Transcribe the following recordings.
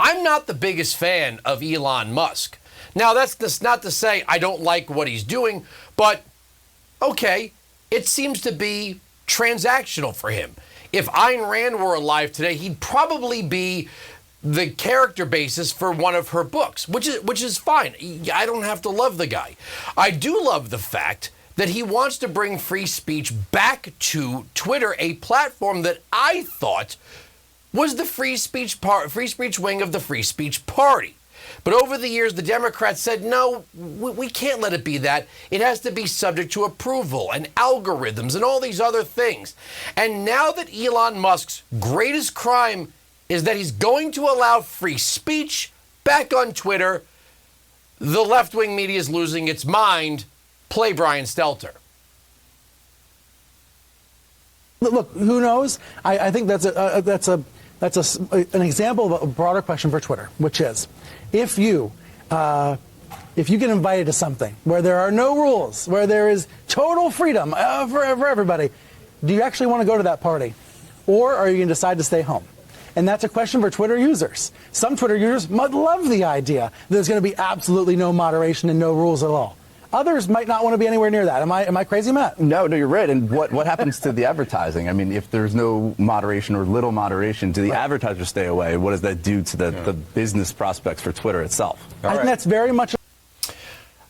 I'm not the biggest fan of Elon Musk. Now, that's not to say I don't like what he's doing, but okay, it seems to be transactional for him. If Ayn Rand were alive today, he'd probably be the character basis for one of her books, which is fine. I don't have to love the guy. I do love the fact that he wants to bring free speech back to Twitter, a platform that I thought was the free speech wing of the free speech party. But over the years, the Democrats said, no, we can't let it be that. It has to be subject to approval and algorithms and all these other things. And now that Elon Musk's greatest crime is that he's going to allow free speech back on Twitter, the left-wing media is losing its mind. Play Brian Stelter. Look, who knows? I think that's an example of a broader question for Twitter, which is, if you get invited to something where there are no rules, where there is total freedom for everybody, do you actually want to go to that party? Or are you going to decide to stay home? And that's a question for Twitter users. Some Twitter users might love the idea that there's going to be absolutely no moderation and no rules at all. Others might not want to be anywhere near that. Am I crazy, Matt? No, you're right. And what happens to the advertising? I mean, if there's no moderation or little moderation, do the advertisers stay away? What does that do to the business prospects for Twitter itself? I think that's very much...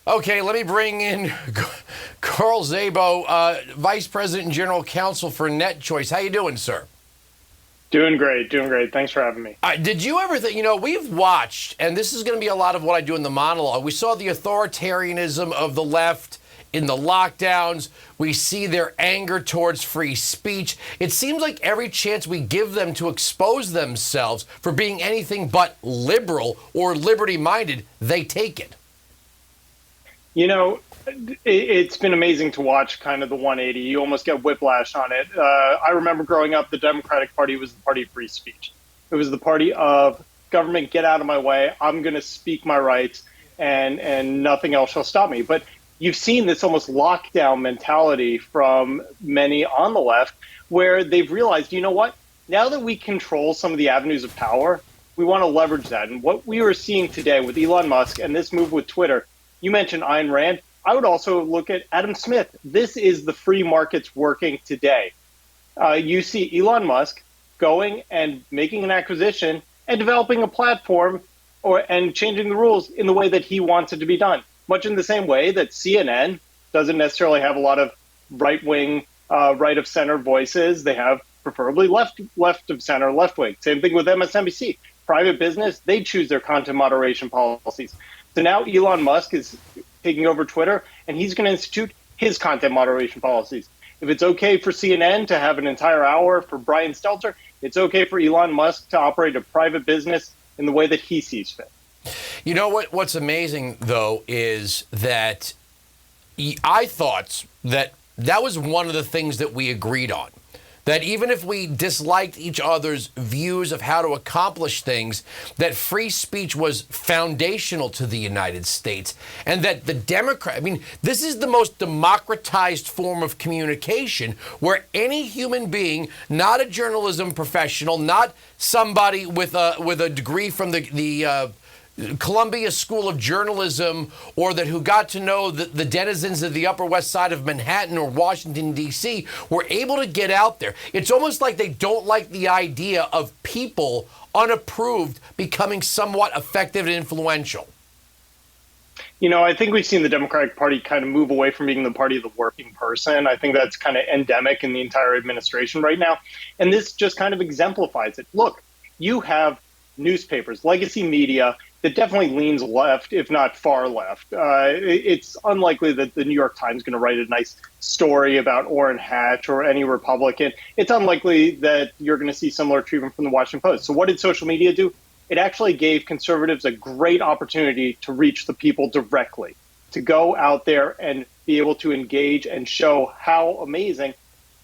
Okay, let me bring in Carl Szabo, Vice President and General Counsel for NetChoice. How you doing, sir? Doing great. Thanks for having me. Did you ever think, we've watched, and this is going to be a lot of what I do in the monologue, we saw the authoritarianism of the left in the lockdowns. We see their anger towards free speech. It seems like every chance we give them to expose themselves for being anything but liberal or liberty-minded, they take it. It's been amazing to watch kind of the 180. You almost get whiplash on it. I remember growing up, the Democratic Party was the party of free speech. It was the party of government, get out of my way. I'm going to speak my rights and nothing else shall stop me. But you've seen this almost lockdown mentality from many on the left where they've realized, you know what? Now that we control some of the avenues of power, we want to leverage that. And what we are seeing today with Elon Musk and this move with Twitter, you mentioned Ayn Rand. I would also look at Adam Smith. This is the free markets working today. You see Elon Musk going and making an acquisition and developing a platform and changing the rules in the way that he wants it to be done. Much in the same way that CNN doesn't necessarily have a lot of right-wing, right-of-center voices. They have preferably left of center, left-wing. Same thing with MSNBC. Private business, they choose their content moderation policies. So now Elon Musk is taking over Twitter, and he's going to institute his content moderation policies. If it's okay for CNN to have an entire hour for Brian Stelter, it's okay for Elon Musk to operate a private business in the way that he sees fit. You know what's amazing, though, is that I thought that was one of the things that we agreed on. That even if we disliked each other's views of how to accomplish things, that free speech was foundational to the United States. And that the this is the most democratized form of communication where any human being, not a journalism professional, not somebody with a degree from the Columbia School of Journalism or who got to know the denizens of the Upper West Side of Manhattan or Washington, D.C., were able to get out there. It's almost like they don't like the idea of people unapproved becoming somewhat effective and influential. I think we've seen the Democratic Party kind of move away from being the party of the working person. I think that's kind of endemic in the entire administration right now. And this just kind of exemplifies it. Look, you have newspapers, legacy media, that definitely leans left, if not far left. It's unlikely that the New York Times is going to write a nice story about Orrin Hatch or any Republican. It's unlikely that you're going to see similar treatment from the Washington Post. So what did social media do? It actually gave conservatives a great opportunity to reach the people directly, to go out there and be able to engage and show how amazing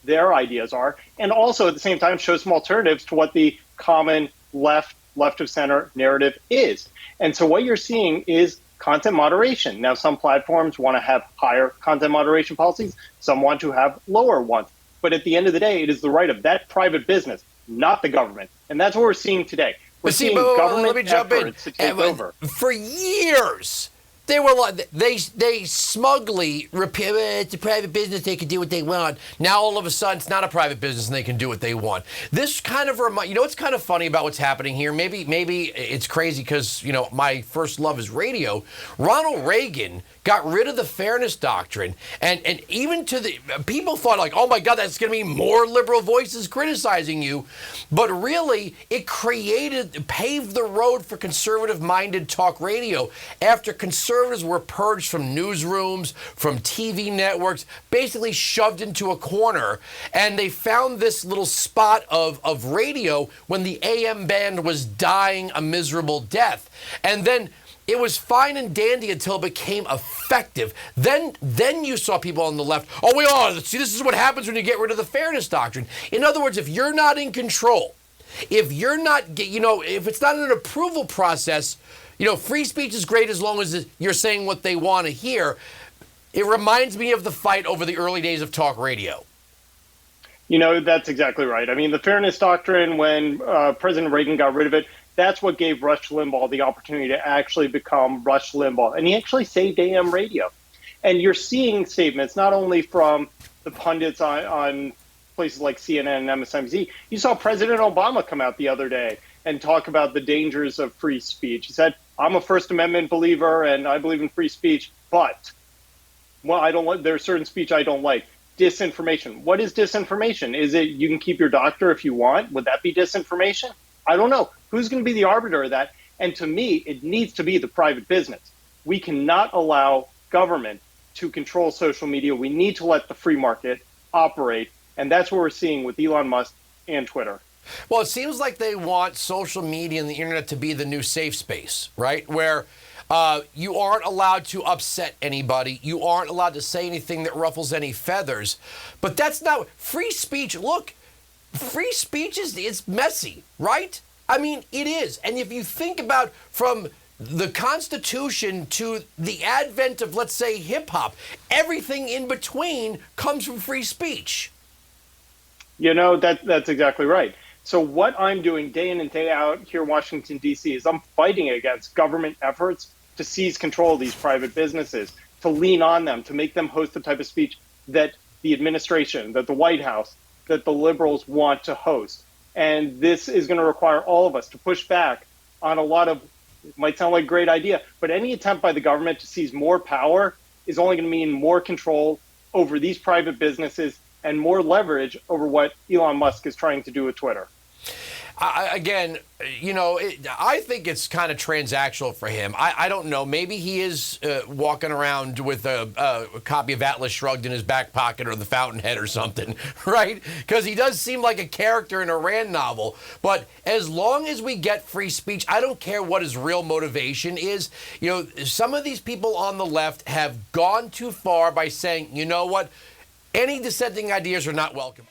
their ideas are, and also at the same time show some alternatives to what the common left of center narrative is. And so what you're seeing is content moderation. Now, some platforms want to have higher content moderation policies. Some want to have lower ones. But at the end of the day, it is the right of that private business, not the government. And that's what we're seeing today. We're See, seeing but government let me jump in. efforts to take over. For years, they were like they smugly repeat it's a private business, they can do what they want. Now all of a sudden it's not a private business and they can do what they want. This kind of what's kind of funny about what's happening here. Maybe it's crazy because my first love is radio. Ronald Reagan got rid of the fairness doctrine, and even to the people thought like, oh my God, that's going to be more liberal voices criticizing you, but really it paved the road for conservative-minded talk radio after conservatives were purged from newsrooms, from TV networks, basically shoved into a corner, and they found this little spot of radio when the AM band was dying a miserable death, and then it was fine and dandy until it became effective. Then you saw people on the left, see, this is what happens when you get rid of the fairness doctrine. In other words, if you're not in control, if you're not, if it's not an approval process, free speech is great as long as you're saying what they want to hear. It reminds me of the fight over the early days of talk radio. That's exactly right. I mean, the fairness doctrine, when President Reagan got rid of it, that's what gave Rush Limbaugh the opportunity to actually become Rush Limbaugh. And he actually saved AM radio. And you're seeing statements not only from the pundits on places like CNN and MSNBC. You saw President Obama come out the other day and talk about the dangers of free speech. He said, I'm a First Amendment believer and I believe in free speech, but there's certain speech I don't like. Disinformation. What is disinformation? Is it you can keep your doctor if you want? Would that be disinformation? I don't know. Who's going to be the arbiter of that? And to me, it needs to be the private business. We cannot allow government to control social media. We need to let the free market operate. And that's what we're seeing with Elon Musk and Twitter. Well, it seems like they want social media and the internet to be the new safe space, right? Where you aren't allowed to upset anybody. You aren't allowed to say anything that ruffles any feathers. But that's not free speech. Look, free speech is messy, right? I mean, it is. And if you think about from the Constitution to the advent of, let's say, hip hop, everything in between comes from free speech. That's exactly right. So what I'm doing day in and day out here in Washington, D.C. is I'm fighting against government efforts to seize control of these private businesses, to lean on them, to make them host the type of speech that the administration, that the White House, that the liberals want to host. And this is going to require all of us to push back on a lot of, it might sound like a great idea, but any attempt by the government to seize more power is only going to mean more control over these private businesses and more leverage over what Elon Musk is trying to do with Twitter. I think it's kind of transactional for him. I don't know. Maybe he is walking around with a copy of Atlas Shrugged in his back pocket or The Fountainhead or something, right? Because he does seem like a character in a Rand novel. But as long as we get free speech, I don't care what his real motivation is. Some of these people on the left have gone too far by saying, you know what? Any dissenting ideas are not welcome.